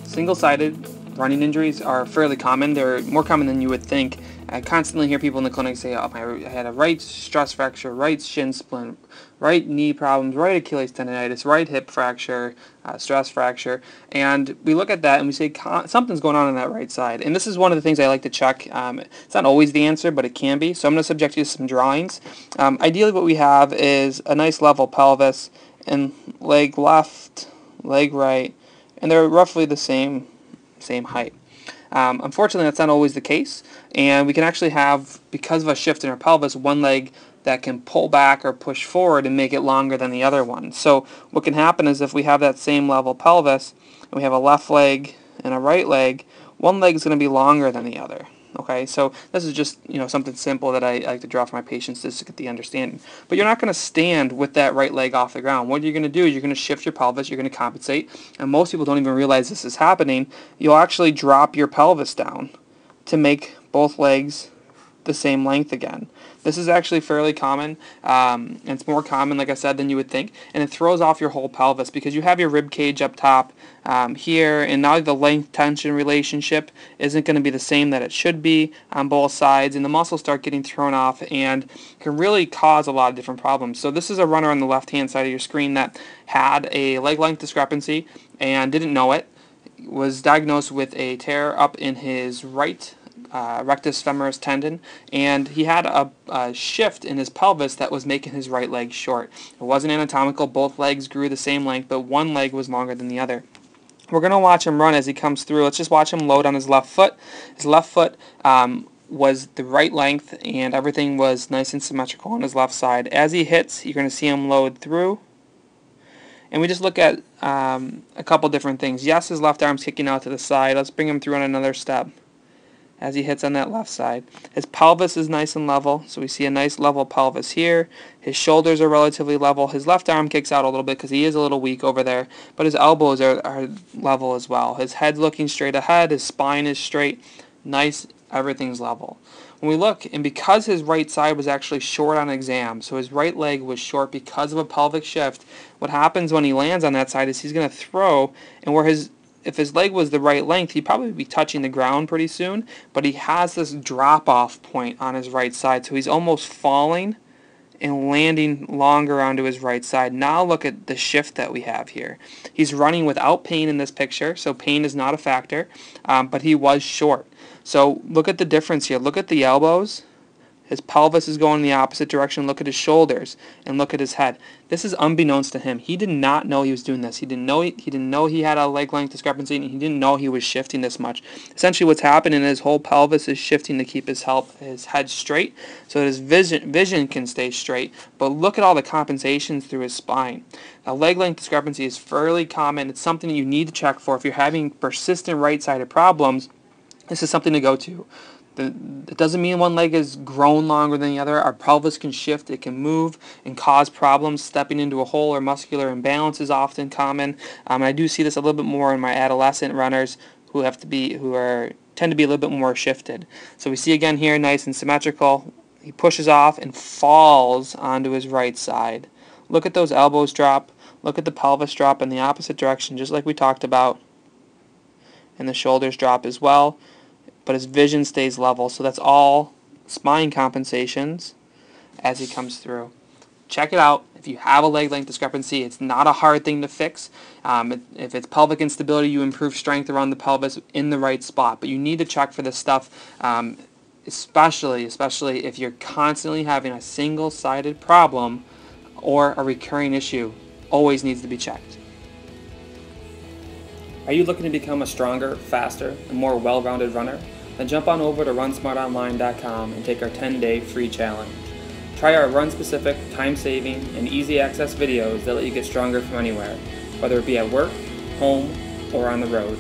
Single-sided running injuries are fairly common. They're more common than you would think. I constantly hear people in the clinic say, oh, I had a right stress fracture, right shin splint, right knee problems, right Achilles tendonitis, right hip fracture, stress fracture. And we look at that and we say something's going on that right side. And this is one of the things I like to check. It's not always the answer, but it can be. So I'm going to subject you to some drawings. Ideally what we have is a nice level pelvis and leg left, leg right, and they're roughly the same height. Unfortunately, that's not always the case, and we can actually have, because of a shift in our pelvis, one leg that can pull back or push forward and make it longer than the other one. So what can happen is if we have that same level pelvis, and we have a left leg and a right leg, one leg is going to be longer than the other. Okay, so this is just something simple that I like to draw for my patients just to get the understanding. But you're not going to stand with that right leg off the ground. What you're going to do is you're going to shift your pelvis, you're going to compensate, and most people don't even realize this is happening. You'll actually drop your pelvis down to make both legs the same length again. This is actually fairly common, and it's more common, like I said, than you would think, and it throws off your whole pelvis because you have your rib cage up top here, and now the length-tension relationship isn't going to be the same that it should be on both sides, and the muscles start getting thrown off and can really cause a lot of different problems. So this is a runner on the left-hand side of your screen that had a leg length discrepancy and didn't know it, was diagnosed with a tear up in his right rectus femoris tendon, and he had a shift in his pelvis that was making his right leg short. It wasn't anatomical. Both legs grew the same length, but one leg was longer than the other. We're going to watch him run as he comes through. Let's just watch him load on his left foot. His left foot was the right length, and everything was nice and symmetrical on his left side. As he hits, you're going to see him load through. And we just look at a couple different things. Yes, his left arm's kicking out to the side. Let's bring him through on another step. As he hits on that left side, his pelvis is nice and level, so we see a nice level pelvis here. His shoulders are relatively level. His left arm kicks out a little bit because he is a little weak over there, but his elbows are level as well. His head's looking straight ahead, his spine is straight, nice, everything's level. When we look, and because his right side was actually short on exam, so his right leg was short because of a pelvic shift, what happens when he lands on that side is he's going to throw, and if his leg was the right length, he'd probably be touching the ground pretty soon, but he has this drop-off point on his right side, so he's almost falling and landing longer onto his right side. Now look at the shift that we have here. He's running without pain in this picture, so pain is not a factor, but he was short. So look at the difference here. Look at the elbows. His pelvis is going in the opposite direction. Look at his shoulders and look at his head. This is unbeknownst to him. He did not know he was doing this. He didn't know he had a leg length discrepancy, and he didn't know he was shifting this much. Essentially what's happening is his whole pelvis is shifting to keep his head straight so that his vision can stay straight. But look at all the compensations through his spine. A leg length discrepancy is fairly common. It's something that you need to check for. If you're having persistent right-sided problems, this is something to go to. It doesn't mean one leg is grown longer than the other. Our pelvis can shift, it can move and cause problems. Stepping into a hole or muscular imbalance is often common. I do see this a little bit more in my adolescent runners who tend to be a little bit more shifted. So we see again here, nice and symmetrical. He pushes off and falls onto his right side. Look at those elbows drop. Look at the pelvis drop in the opposite direction, just like we talked about. And the shoulders drop as well. But his vision stays level, so that's all spine compensations as he comes through. Check it out. If you have a leg length discrepancy, it's not a hard thing to fix. If it's pelvic instability, you improve strength around the pelvis in the right spot. But you need to check for this stuff, especially if you're constantly having a single-sided problem or a recurring issue. Always needs to be checked. Are you looking to become a stronger, faster, and more well-rounded runner? Then jump on over to RunSmartOnline.com and take our 10-day free challenge. Try our run-specific, time-saving, and easy-access videos that let you get stronger from anywhere, whether it be at work, home, or on the road.